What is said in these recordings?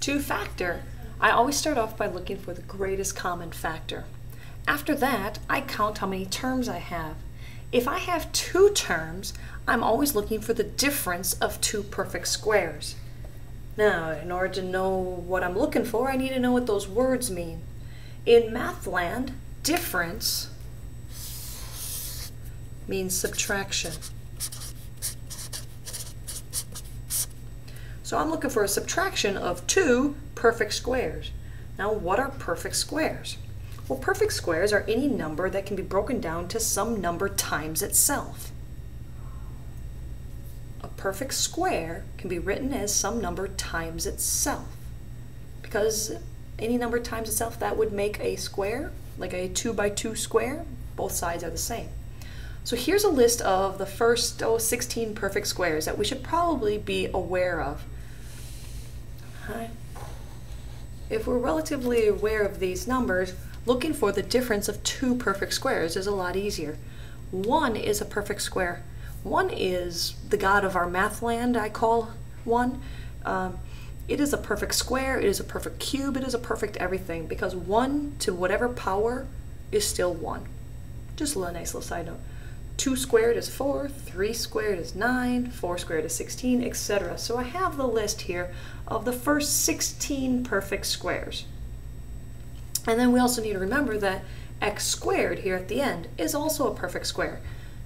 To factor, I always start off by looking for the greatest common factor. After that, I count how many terms I have. If I have 2 terms, I'm always looking for the difference of 2 perfect squares. Now, in order to know what I'm looking for, I need to know what those words mean. In math land, difference means subtraction. So I'm looking for a subtraction of 2 perfect squares. Now, what are perfect squares? Well, perfect squares are any number that can be broken down to some number times itself. A perfect square can be written as some number times itself. Because any number times itself, that would make a square, like a 2 by 2 square. Both sides are the same. So here's a list of the first 16 perfect squares that we should probably be aware of. If we're relatively aware of these numbers, looking for the difference of 2 perfect squares is a lot easier. 1 is a perfect square. 1 is the god of our math land, I call 1. It is a perfect square, it is a perfect cube, it is a perfect everything, because 1 to whatever power is still 1. Just a nice little side note. 2 squared is 4, 3 squared is 9, 4 squared is 16, etc. So I have the list here of the first 16 perfect squares. And then we also need to remember that x squared here at the end is also a perfect square,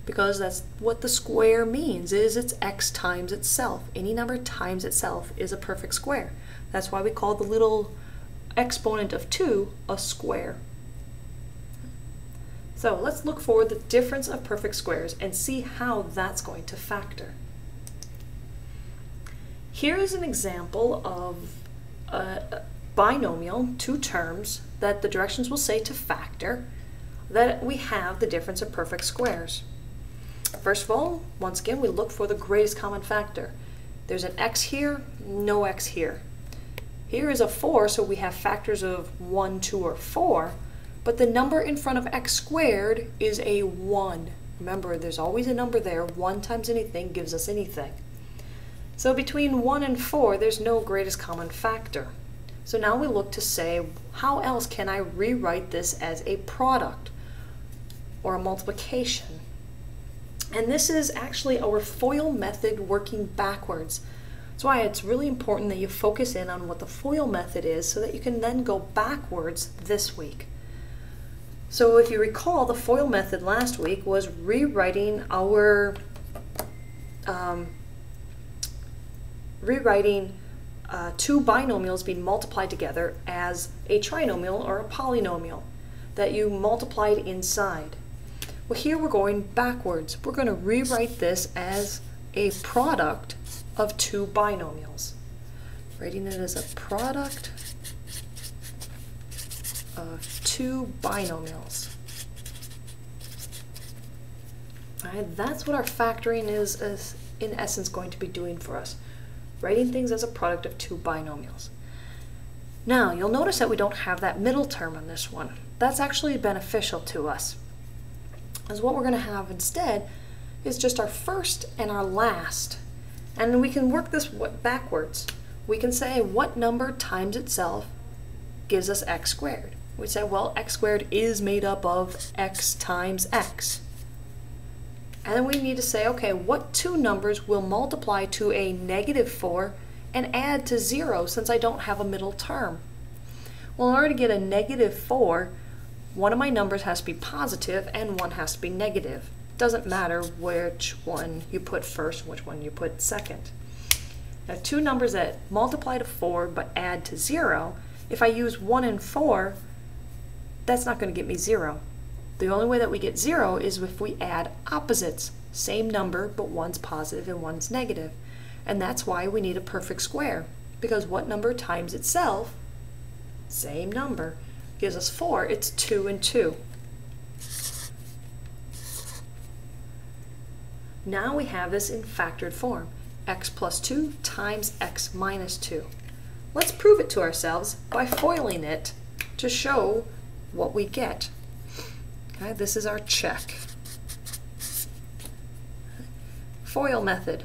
because that's what the square means, is it's x times itself. Any number times itself is a perfect square. That's why we call the little exponent of 2 a square. So let's look for the difference of perfect squares and see how that's going to factor. Here is an example of a binomial, 2 terms, that the directions will say to factor, that we have the difference of perfect squares. First of all, once again, we look for the greatest common factor. There's an x here, no x here. Here is a 4, so we have factors of 1, 2, or 4. But the number in front of x squared is a 1. Remember, there's always a number there. 1 times anything gives us anything. So between 1 and 4, there's no greatest common factor. So now we look to say, how else can I rewrite this as a product or a multiplication? And this is actually our FOIL method working backwards. That's why it's really important that you focus in on what the FOIL method is so that you can then go backwards this week. So if you recall, the FOIL method last week was rewriting our two binomials being multiplied together as a trinomial or a polynomial that you multiplied inside. Well, here we're going backwards. We're going to rewrite this as a product of 2 binomials. Writing it as a product of 2 binomials. All right, that's what our factoring is in essence going to be doing for us. Writing things as a product of 2 binomials. Now, you'll notice that we don't have that middle term on this one. That's actually beneficial to us, as what we're going to have instead is just our first and our last. And we can work this backwards. We can say what number times itself gives us x squared. We say, well, x squared is made up of x times x. And then we need to say, okay, what 2 numbers will multiply to a -4 and add to 0 since I don't have a middle term? Well, in order to get a -4, one of my numbers has to be positive and one has to be negative. Doesn't matter which one you put first, which one you put second. Now, 2 numbers that multiply to 4 but add to 0, if I use 1 and 4, that's not going to get me 0. The only way that we get 0 is if we add opposites. Same number, but one's positive and one's negative. And that's why we need a perfect square, because what number times itself, same number, gives us 4. It's 2 and 2. Now we have this in factored form. X plus 2 times x minus 2. Let's prove it to ourselves by foiling it to show what we get. Okay, this is our check. FOIL method.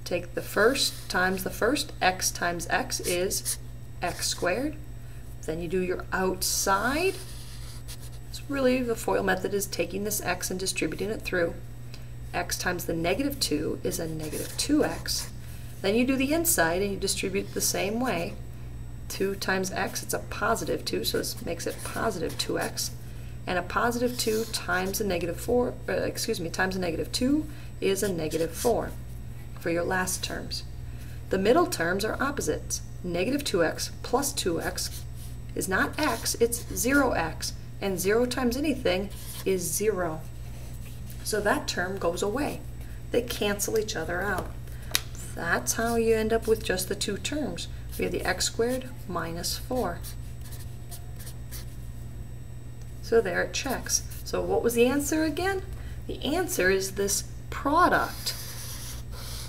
Take the first times the first. X times x is x squared. Then you do your outside. So really the FOIL method is taking this x and distributing it through. X times the negative 2 is a negative 2x. Then you do the inside and you distribute the same way. 2 times x, it's a positive 2, so this makes it positive 2x. And a positive 2 times a negative 4, times a negative 2 is a negative 4 for your last terms. The middle terms are opposites. Negative 2x plus 2x is not x, it's 0x. And 0 times anything is 0. So that term goes away. They cancel each other out. That's how you end up with just the two terms. We have the x squared minus 4. So there it checks. So what was the answer again? The answer is this product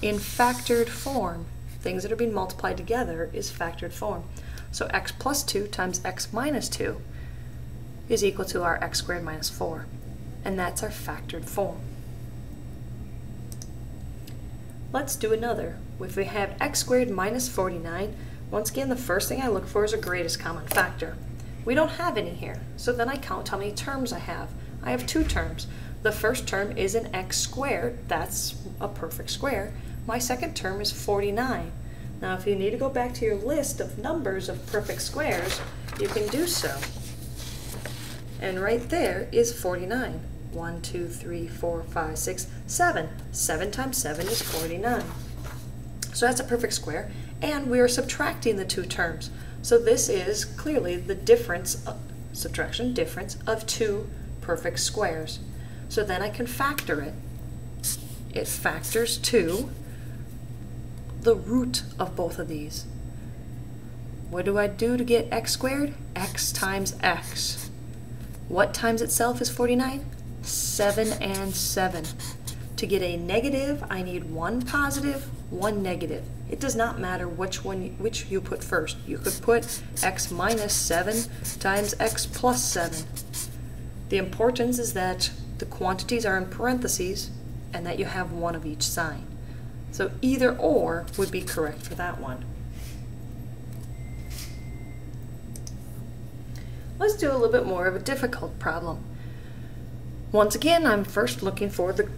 in factored form. Things that are being multiplied together is factored form. So x plus 2 times x minus 2 is equal to our x squared minus 4. And that's our factored form. Let's do another. If we have x squared minus 49, once again the first thing I look for is a greatest common factor. We don't have any here, so then I count how many terms I have. I have 2 terms. The first term is an x squared, that's a perfect square. My second term is 49. Now if you need to go back to your list of numbers of perfect squares, you can do so. And right there is 49. 1, 2, 3, 4, 5, 6, 7. 7 times 7 is 49. So that's a perfect square, and we are subtracting the 2 terms. So this is clearly the difference, subtraction difference of 2 perfect squares. So then I can factor it. It factors to the root of both of these. What do I do to get x squared? X times x. What times itself is 49? 7 and 7. To get a negative, I need 1 positive, 1 negative. It does not matter which you put first. You could put x minus 7 times x plus 7. The importance is that the quantities are in parentheses and that you have one of each sign. So either or would be correct for that one. Let's do a little bit more of a difficult problem. Once again, I'm first looking for the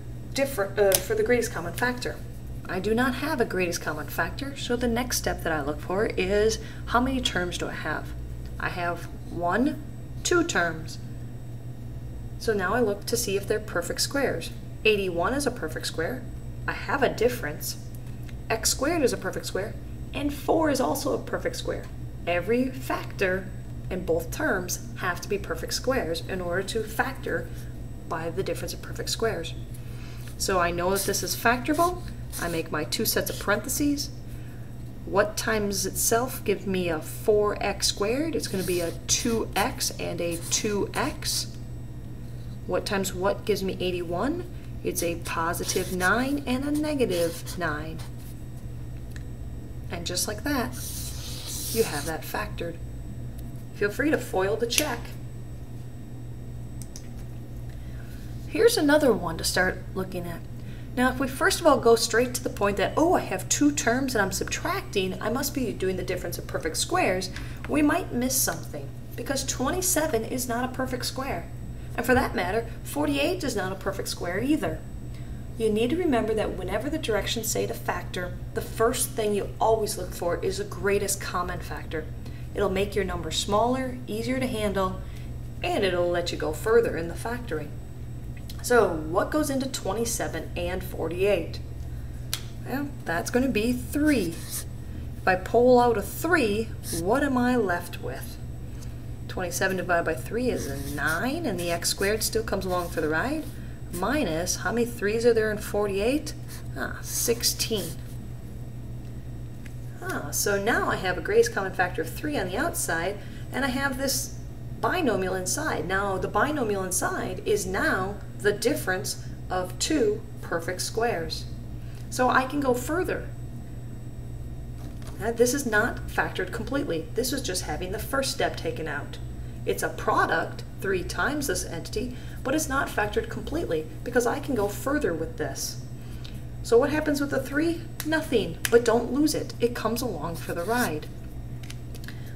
greatest common factor. I do not have a greatest common factor, so the next step that I look for is how many terms do I have? I have 1, 2 terms. So now I look to see if they're perfect squares. 81 is a perfect square. I have a difference. X squared is a perfect square, and 4 is also a perfect square. Every factor in both terms have to be perfect squares in order to factor by the difference of perfect squares. So I know that this is factorable. I make my 2 sets of parentheses. What times itself gives me a 4x squared? It's going to be a 2x and a 2x. What times what gives me 81? It's a positive 9 and a negative 9. And just like that, you have that factored. Feel free to FOIL the check. Here's another one to start looking at. Now, if we first of all go straight to the point that, oh, I have 2 terms and I'm subtracting, I must be doing the difference of perfect squares, we might miss something, because 27 is not a perfect square. And for that matter, 48 is not a perfect square either. You need to remember that whenever the directions say to factor, the first thing you always look for is the greatest common factor. It'll make your number smaller, easier to handle, and it'll let you go further in the factoring. So what goes into 27 and 48? Well, that's going to be 3. If I pull out a 3, what am I left with? 27 divided by 3 is a 9, and the x squared still comes along for the ride. Minus, how many 3's are there in 48? 16. So now I have a greatest common factor of 3 on the outside, and I have this binomial inside. Now the binomial inside is now the difference of 2 perfect squares. So I can go further. This is not factored completely. This was just having the first step taken out. It's a product 3 times this entity, but it's not factored completely because I can go further with this. So what happens with the 3? Nothing, but don't lose it. It comes along for the ride.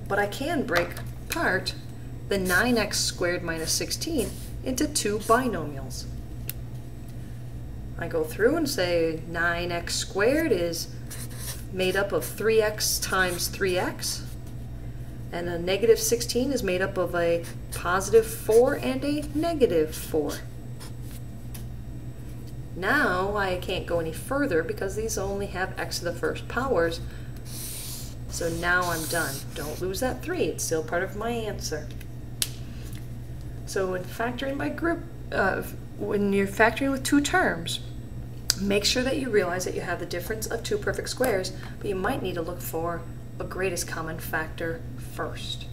But I can break apart the 9x squared minus 16 into two binomials. I go through and say 9x squared is made up of 3x times 3x, and a negative 16 is made up of a positive 4 and a negative 4. Now I can't go any further because these only have x to the first powers, so now I'm done. Don't lose that 3, it's still part of my answer. So when factoring by group, when you're factoring with two terms, make sure that you realize that you have the difference of two perfect squares, but you might need to look for a greatest common factor first.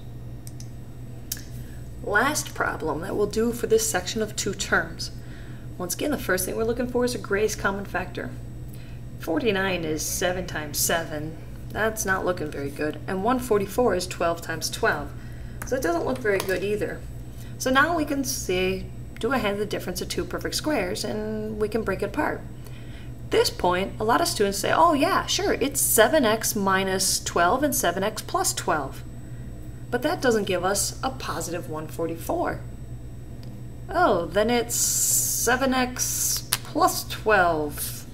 Last problem that we'll do for this section of two terms. Once again, the first thing we're looking for is a greatest common factor. 49 is 7 times 7. That's not looking very good. And 144 is 12 times 12. So it doesn't look very good either. So now we can say, do I have the difference of two perfect squares, and we can break it apart. At this point, a lot of students say, oh yeah, sure, it's 7x minus 12 and 7x plus 12. But that doesn't give us a positive 144. Oh, then it's 7x plus 12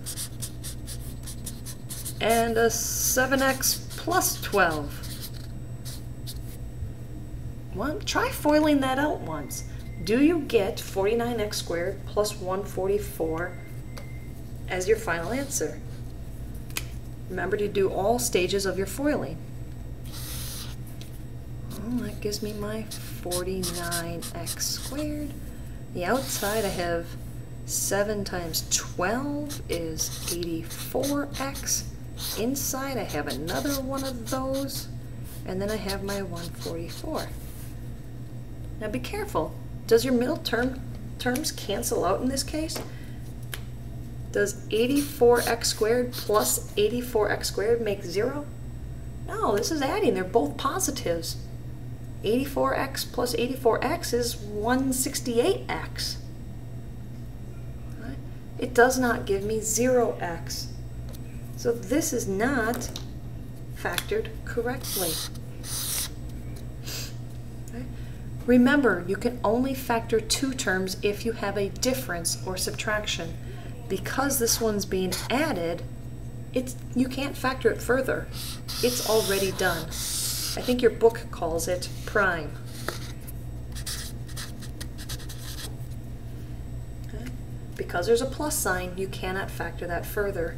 and a 7x plus 12. Well, try foiling that out once. Do you get 49x squared plus 144 as your final answer? Remember to do all stages of your foiling. Well, that gives me my 49x squared. The outside I have 7 times 12 is 84x. Inside I have another one of those, and then I have my 144. Now be careful. Does your middle terms cancel out in this case? Does 84x squared plus 84x squared make 0? No, this is adding. They're both positives. 84x plus 84x is 168x. Right? It does not give me 0x. So this is not factored correctly. Remember, you can only factor two terms if you have a difference or subtraction. Because this one's being added, you can't factor it further. It's already done. I think your book calls it prime. Okay. Because there's a plus sign, you cannot factor that further.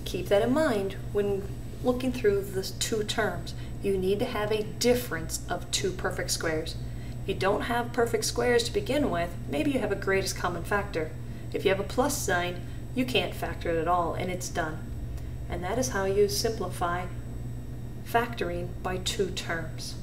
Keep that in mind when looking through the two terms. You need to have a difference of two perfect squares. If you don't have perfect squares to begin with, maybe you have a greatest common factor. If you have a plus sign, you can't factor it at all, and it's done. And that is how you simplify factoring by two terms.